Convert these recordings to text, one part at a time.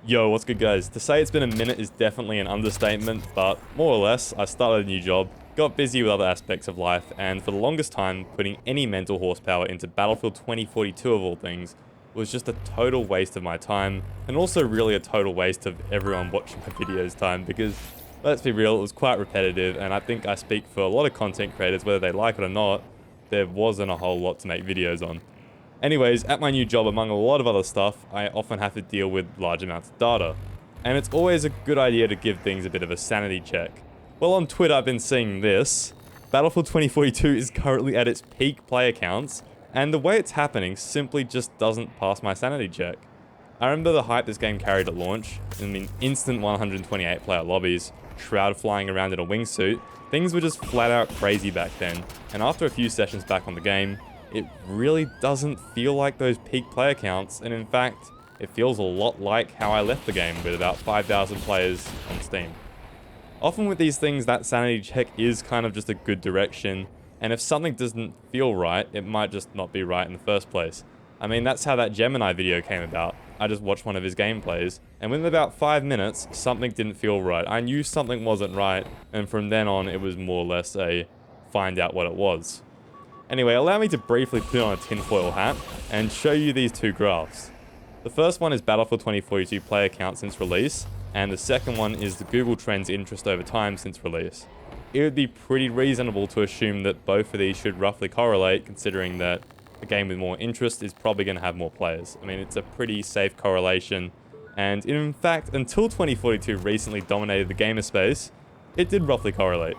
Yo, what's good guys? To say it's been a minute is definitely an understatement, but more or less, I started a new job, got busy with other aspects of life, and for the longest time, putting any mental horsepower into Battlefield 2042 of all things was just a total waste of my time, and also really a total waste of everyone watching my videos time, because let's be real, it was quite repetitive, and I think I speak for a lot of content creators, whether they like it or not, there wasn't a whole lot to make videos on. Anyways, at my new job, among a lot of other stuff, I often have to deal with large amounts of data. And it's always a good idea to give things a bit of a sanity check. Well, on Twitter, I've been seeing this. Battlefield 2042 is currently at its peak player counts, and the way it's happening simply just doesn't pass my sanity check. I remember the hype this game carried at launch. I mean, instant 128 player lobbies, Shroud flying around in a wingsuit. Things were just flat out crazy back then, and after a few sessions back on the game, it really doesn't feel like those peak player counts, and in fact, it feels a lot like how I left the game with about 5,000 players on Steam. Often with these things, that sanity check is kind of just a good direction, and if something doesn't feel right, it might just not be right in the first place. I mean, that's how that Gemini video came about. I just watched one of his gameplays, and within about 5 minutes, something didn't feel right. I knew something wasn't right, and from then on, it was more or less a find out what it was. Anyway, allow me to briefly put on a tinfoil hat and show you these two graphs. The first one is Battlefield 2042 player count since release, and the second one is the Google Trends interest over time since release. It would be pretty reasonable to assume that both of these should roughly correlate, considering that a game with more interest is probably going to have more players. I mean, it's a pretty safe correlation, and in fact, until 2042 recently dominated the gamer space, it did roughly correlate.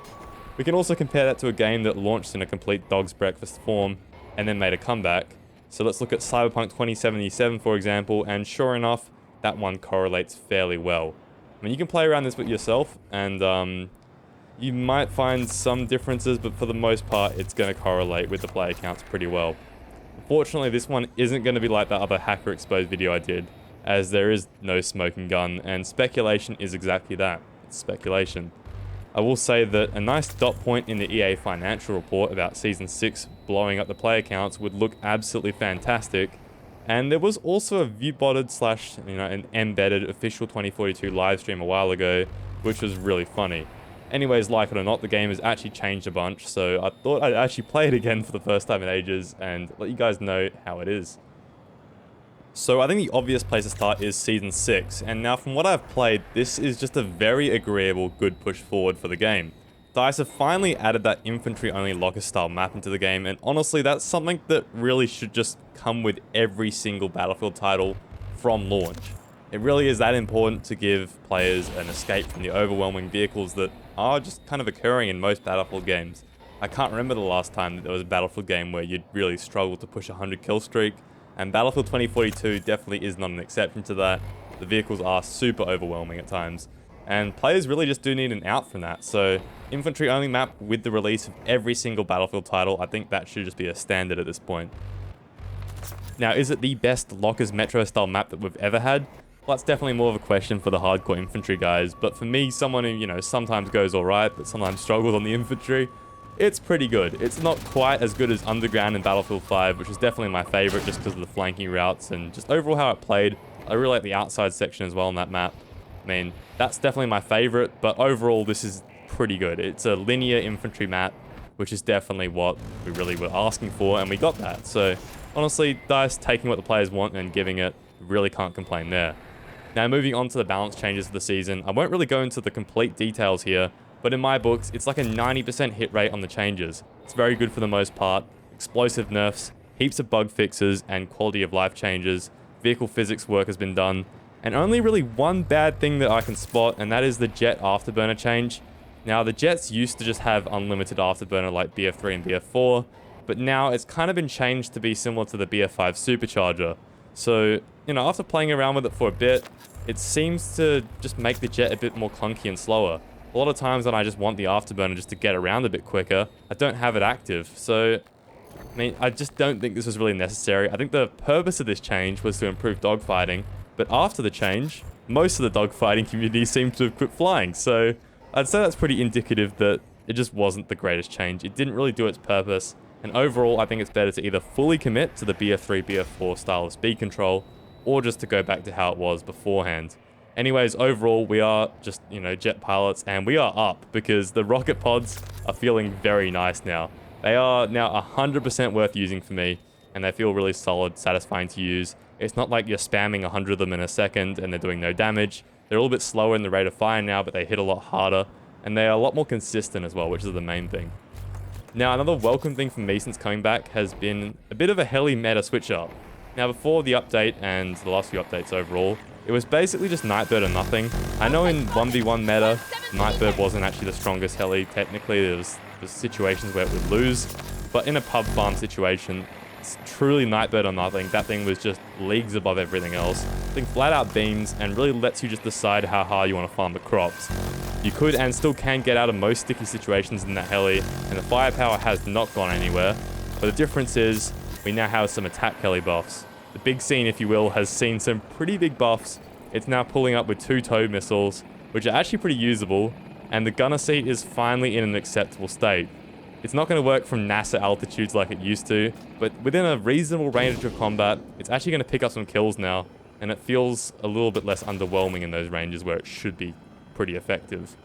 We can also compare that to a game that launched in a complete dog's breakfast form and then made a comeback. So let's look at Cyberpunk 2077 for example, and sure enough, that one correlates fairly well. I mean, you can play around this with yourself and you might find some differences, but for the most part, it's going to correlate with the player counts pretty well. Unfortunately, this one isn't going to be like that other hacker exposed video I did, as there is no smoking gun, and speculation is exactly that. It's speculation. I will say that a nice dot point in the EA financial report about Season 6 blowing up the player counts would look absolutely fantastic, and there was also a view-botted slash, an embedded official 2042 livestream a while ago, which was really funny. Anyways, like it or not, the game has actually changed a bunch, so I thought I'd actually play it again for the first time in ages and let you guys know how it is. So I think the obvious place to start is Season 6, and now from what I've played, this is just a very agreeable good push forward for the game. DICE have finally added that infantry-only locker style map into the game, and honestly that's something that really should just come with every single Battlefield title from launch. It really is that important to give players an escape from the overwhelming vehicles that are just kind of occurring in most Battlefield games. I can't remember the last time that there was a Battlefield game where you'd really struggle to push a 100 kill streak, and Battlefield 2042 definitely is not an exception to that. The vehicles are super overwhelming at times, and players really just do need an out from that. So infantry only map with the release of every single Battlefield title, I think that should just be a standard at this point. Now, is it the best Lockers Metro style map that we've ever had? Well, that's definitely more of a question for the hardcore infantry guys, but for me, someone who, sometimes goes alright, but sometimes struggles on the infantry, it's pretty good. It's not quite as good as Underground in Battlefield 5, which is definitely my favorite just because of the flanking routes and just overall how it played. I really like the outside section as well on that map. I mean, that's definitely my favorite, but overall this is pretty good. It's a linear infantry map, which is definitely what we really were asking for, and we got that. So honestly, DICE taking what the players want and giving it, really can't complain there. Now moving on to the balance changes of the season, I won't really go into the complete details here, but in my books, it's like a 90% hit rate on the changes. It's very good for the most part. Explosive nerfs, heaps of bug fixes, and quality of life changes. Vehicle physics work has been done. And only really one bad thing that I can spot, and that is the jet afterburner change. Now, the jets used to just have unlimited afterburner like BF3 and BF4, but now it's kind of been changed to be similar to the BF5 supercharger. So, after playing around with it for a bit, it seems to just make the jet a bit more clunky and slower. A lot of times when I just want the afterburner just to get around a bit quicker, I don't have it active. So, I just don't think this was really necessary. I think the purpose of this change was to improve dogfighting, but after the change, most of the dogfighting community seemed to have quit flying. So, I'd say that's pretty indicative that it just wasn't the greatest change. It didn't really do its purpose, and overall, I think it's better to either fully commit to the BF3, BF4 style of speed control, or just to go back to how it was beforehand. Anyways, overall, we are just, jet pilots, and we are up because the rocket pods are feeling very nice now. They are now 100% worth using for me, and they feel really solid, satisfying to use. It's not like you're spamming 100 of them in a second and they're doing no damage. They're a little bit slower in the rate of fire now, but they hit a lot harder, and they are a lot more consistent as well, which is the main thing. Now, another welcome thing for me since coming back has been a bit of a heli meta switch up. Now, before the update and the last few updates overall, it was basically just Nightbird or nothing. I know in 1v1 meta, Nightbird wasn't actually the strongest heli. Technically, there was situations where it would lose. But in a pub farm situation, it's truly Nightbird or nothing. That thing was just leagues above everything else. The thing flat out beams and really lets you just decide how hard you want to farm the crops. You could and still can get out of most sticky situations in that heli, and the firepower has not gone anywhere. But the difference is, we now have some attack heli buffs. The big scene, if you will, has seen some pretty big buffs. It's now pulling up with 2 TOW missiles, which are actually pretty usable, and the gunner seat is finally in an acceptable state. It's not going to work from NASA altitudes like it used to, but within a reasonable range of combat, it's actually going to pick up some kills now, and it feels a little bit less underwhelming in those ranges where it should be pretty effective.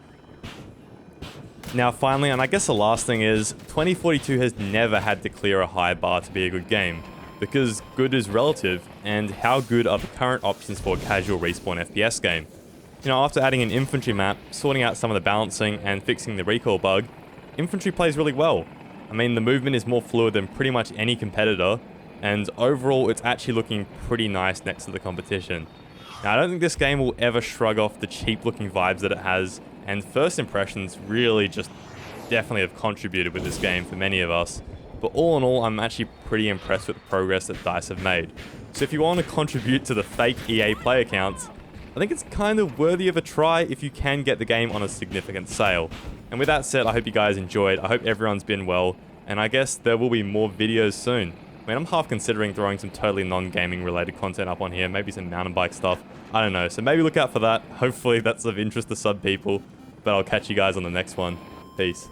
Now finally, and I guess the last thing is, 2042 has never had to clear a high bar to be a good game, because good is relative, and how good are the current options for a casual respawn FPS game? After adding an infantry map, sorting out some of the balancing, and fixing the recoil bug, infantry plays really well. I mean, the movement is more fluid than pretty much any competitor, and overall it's actually looking pretty nice next to the competition. Now, I don't think this game will ever shrug off the cheap looking vibes that it has, and first impressions really just definitely have contributed with this game for many of us. But all in all, I'm actually pretty impressed with the progress that DICE have made. So if you want to contribute to the fake EA player counts, I think it's kind of worthy of a try if you can get the game on a significant sale. And with that said, I hope you guys enjoyed. I hope everyone's been well, and I guess there will be more videos soon. I mean, I'm half considering throwing some totally non-gaming related content up on here, maybe some mountain bike stuff. I don't know, so maybe look out for that. Hopefully that's of interest to some people, but I'll catch you guys on the next one. Peace.